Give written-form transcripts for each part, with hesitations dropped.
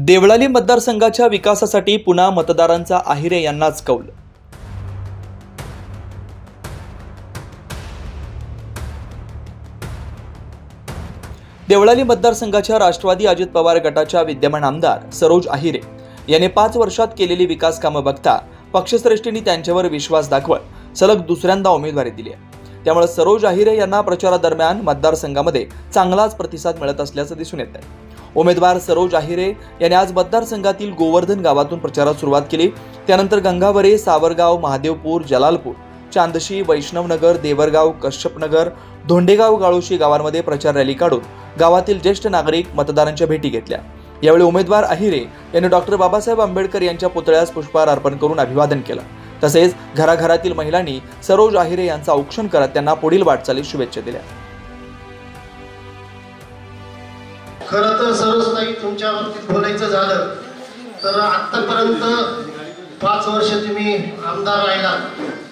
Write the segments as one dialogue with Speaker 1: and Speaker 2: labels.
Speaker 1: देवळाली मतदारसंघाच्या विकासासाठी पुन्हा मतदारांचा आहिरे यांनाच कौल। देवळाली मतदारसंघाच्या राष्ट्रवादी अजित पवार गटाच्या विद्यमान आमदार सरोज आहिरे यांनी 5 वर्षात केलेली विकास कामे बघता पक्षश्रेष्ठींनी त्यांच्यावर विश्वास दाखवत सलग दुसऱ्यांदा उमेदवारी दिली आहे। त्यामुळे सरोज आहिरे यांना प्रचारादरम्यान मतदारसंघामध्ये चांगलाच प्रतिसाद मिळत असल्याचं दिसून येत आहे। उमेदवार सरोज आहिरे यांनी आज मतदारसंघातील गोवर्धन गावातून प्रचारास सुरुवात केली। त्यानंतर गंगावरे, सावरगाव, महादेवपूर, जलालपूर, चांदशी, वैष्णवनगर, देवरगाव, कश्यपनगर, धोंडेगाव, गाळोशी गावांमध्ये प्रचार रॅली काढून गावातील ज्येष्ठ नागरिक मतदारांच्या भेटी घेतल्या। यावेळी उमेदवार आहिरे यांनी डॉक्टर बाबासाहेब आंबेडकर यांच्या पुतळ्यास पुष्पहार अर्पण करून अभिवादन केलं। तसेच घराघरातील महिलांनी सरोज आहिरे यांचा औक्षण करत त्यांना पुढील वाटचालीस शुभेच्छा दिल्या।
Speaker 2: खरं तर सरोजताई, तुमच्या बाबतीत बोलायचं झालं तर आतापर्यंत 5 वर्ष तुम्ही आमदार राहिलात,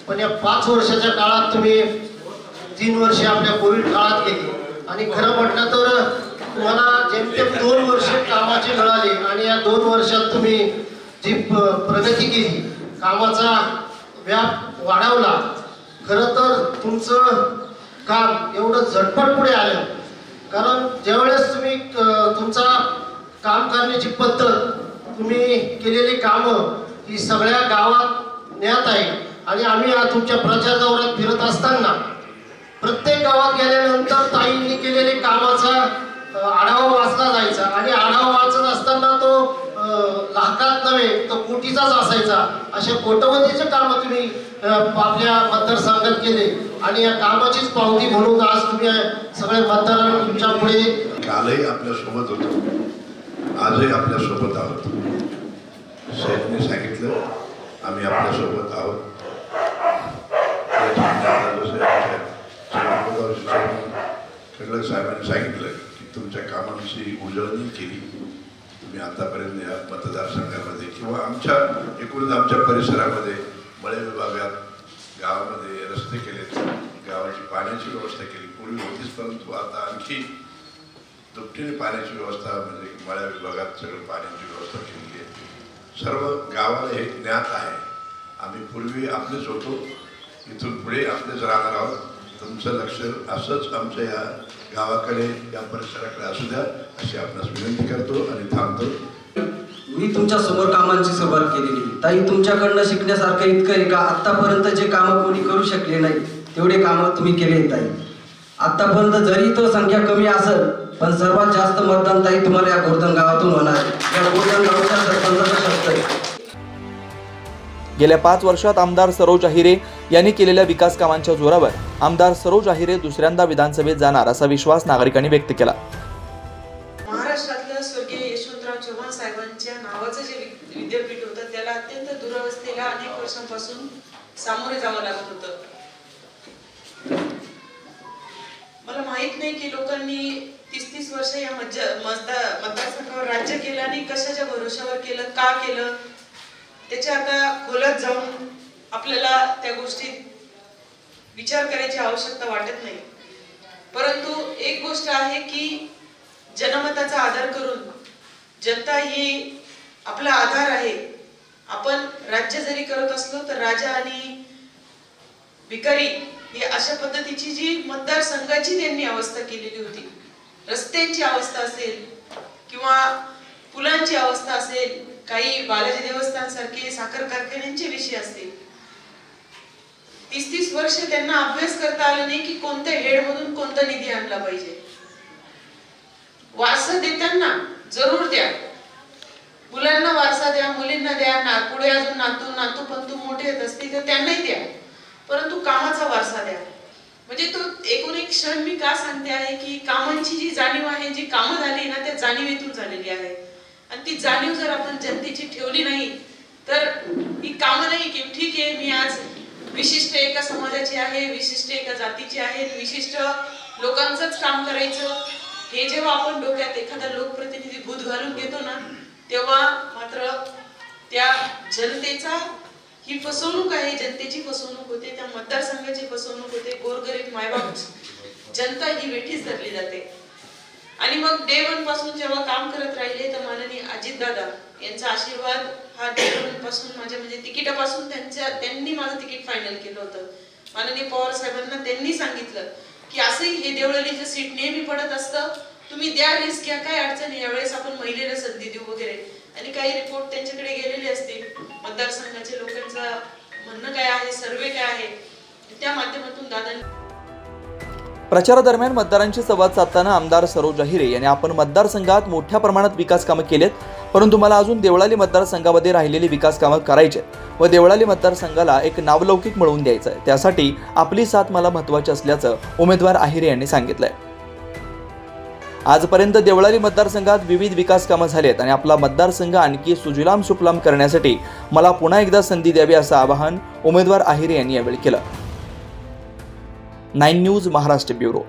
Speaker 2: पण या 5 वर्षाच्या काळात तुम्ही 3 वर्षे आपल्या कोविड काळात गेली आणि खरं म्हटलं तर तुम्हाला जेमतेम 2 वर्ष कामाची मिळाली आणि या 2 वर्षात तुम्ही जी प्रगती केली, कामाचा व्याप वाढवला। खरं तर तुमचं काम एवढं झटपट पुढे आलं, कारण ज्यावेळेस तुम्ही तुमचा काम करण्याची पद्धत, तुम्ही केलेली कामं ही सगळ्या गावात ज्ञात आहे। आणि आम्ही आज तुमच्या प्रचार दौऱ्यात फिरत असताना प्रत्येक गावात गेल्यानंतर ताईंनी केलेले कामाचा आढावा वाचला जायचा आणि आढावा वाचत असताना तो लाखात नव्हे तो कोटीचाच असायचा। अशा कोट्यवधीचे काम तुम्ही आपल्या मतदारसंघात केले आणि या कामाचीच पावती म्हणून आज तुम्ही सगळे मतदारांना तुमच्या पुढे
Speaker 3: कालही आपल्या सोबत होतो, आजही आपल्या सोबत आहोत। साहेबांनी सांगितलं आम्ही आपल्या सोबत आहोत। साहेबांनी सांगितलं की तुमच्या कामांची उजळणी केली तुम्ही आतापर्यंत या मतदारसंघामध्ये किंवा आमच्या एकूणच आमच्या परिसरामध्ये मळे विभागात गावामध्ये रस्ते केलेत, गावाची पाण्याची व्यवस्था केली, पूर्वी होतीच परंतु आता आणखी दुपटीने पाण्याची व्यवस्था म्हणजे मळ्या विभागात सगळं पाण्याची व्यवस्था केली आहे। सर्व गावाला हे ज्ञात आहे। आम्ही पूर्वी आपलेच होतो, इथून पुढे आपलेच राहणार आहोत। तुमचं लक्ष असंच आमच्या या गावाकडे या परिसराकडे असू द्या अशी आपणास विनंती करतो आणि थांबतो।
Speaker 4: मी तुमच्या समोर कामांची सुरुवात केलेली ताई, तुमच्याकडनं शिकण्यासारखं इतकं आहे का आतापर्यंत जे कामं कोणी करू शकले नाही तेवढे कामं तुम्ही केले ताई। आतापर्यंत जरी तो संख्या कमी असेल पण सर्वात जास्त मतदान ताई तुम्हाला या गोवर्धन गावातून होणार। या गोवर्धन गावच्या सरपंचाचं शब्द आहे।
Speaker 1: गेल्या 5 वर्षात आमदार सरोज आहिरे यांनी केलेल्या विकास कामांच्या जोरावर आमदार सरोज आहिरे दुसऱ्यांदा विधानसभेत जाणार असा विश्वास नागरिकांनी व्यक्त केला।
Speaker 5: महाराष्ट्रातलं स्वर्गीय यशवंतराव चव्हाण साहेबांच्या नावाचं जे विद्यापीठ होतं त्याला अत्यंत दुरावस्थेला अनेक वर्षांपासून सामोरे जावं लागत होतं। मला माहित नाही की लोकांनी 30-30 वर्ष या मतदारसंघावर राज्य केलं आणि कशाच्या भरोशावर केलं, का केलं, त्याच्या आता खोलात जाऊन आपल्याला त्या गोष्टीत विचार करायची आवश्यकता वाटत नाही। परंतु एक गोष्ट आहे की जनमताचा आधार करून जनता ही आपला आधार आहे। आपण राज्य जरी करत असलो तर राजा आणि भिकारी ही अशा पद्धतीची जी मतदारसंघाची त्यांनी अवस्था केलेली होती, रस्त्यांची अवस्था असेल किंवा पुलांची अवस्था असेल, काही बालाजी देवस्थान सारखे साखर कारखान्यांचे विषय असतील, 30-30 वर्ष त्यांना अभ्यास करता आला नाही की कोणत्या हेड मधून कोणता निधी आणला पाहिजे। वारसा देताना जरूर द्या, मुलांना वारसा द्या, मुलींना द्या, पुढे अजून नातू पंतू मोठे येत असतील तर त्यांनाही द्या, परंतु कामाचा वारसा द्या। म्हणजे तो एकूण एक क्षण मी का सांगते आहे की कामांची जी जाणीव आहे, जी कामं झाली ना त्या जाणीवेतून झालेली आहे आणि ती जाणीव जर आपण जनतेची ठेवली नाही तर ही कामं नाही की ठीक आहे मी आज विशिष्ट एका समाजाची आहे, विशिष्ट एका जातीची आहे, विशिष्ट लोकांचंच काम करायचं, हे जेव्हा आपण डोक्यात एखादा लोकप्रतिनिधी भूत घालून घेतो ना तेव्हा मात्र त्या जनतेचा ही फसवणूक आहे, जनतेची फसवणूक होते, त्या मतदारसंघाची फसवणूक होते, गोरगरीब मायबाप जनता ही वेठीच धरली जाते। आणि मग डे 1 पासून जेव्हा काम करत राहिले तर माननीय अजितदादा यांचा आशीर्वाद हा डे 1 पासून माझ्या म्हणजे तिकिटापासून त्यांनी माझं तिकीट फायनल केलं होतं. माननीय पवार साहेबांना त्यांनी सांगितलं की असंही हे देवळालीचं सीट नेहमी पडत असतं, तुम्ही द्या, रिस्क घ्या, काय अडचण नाही, यावेळेस आपण महिलेला संधी देऊ वगैरे. आणि काही रिपोर्ट त्यांच्याकडे गेलेले असतील, मतदारसंघाच्या लोकांचं म्हणणं काय आहे, सर्वे काय आहे, त्या माध्यमातून दादांनी.
Speaker 1: प्रचारादरम्यान मतदारांशी संवाद साधताना आमदार सरोज अहिरे यांनी आपण मतदारसंघात मोठ्या प्रमाणात विकास कामं केलेत, परंतु मला अजून देवळाली मतदारसंघामध्ये राहिलेली विकास कामं करायची व देवळाली मतदारसंघाला एक नावलौकिक मिळवून द्यायचं आहे. त्यासाठी आपली साथ मला महत्त्वाची असल्याचं उमेदवार अहिरे यांनी सांगितलंय. आजपर्यंत देवळाली मतदारसंघात विविध विकास कामं झालेत आणि आपला मतदारसंघ आणखी सुजलाम सुफलाम करण्यासाठी मला पुन्हा एकदा संधी द्यावी असं आवाहन उमेदवार अहिरे यांनी यावेळी केलं. 9 न्यूज महाराष्ट्र ब्युरो.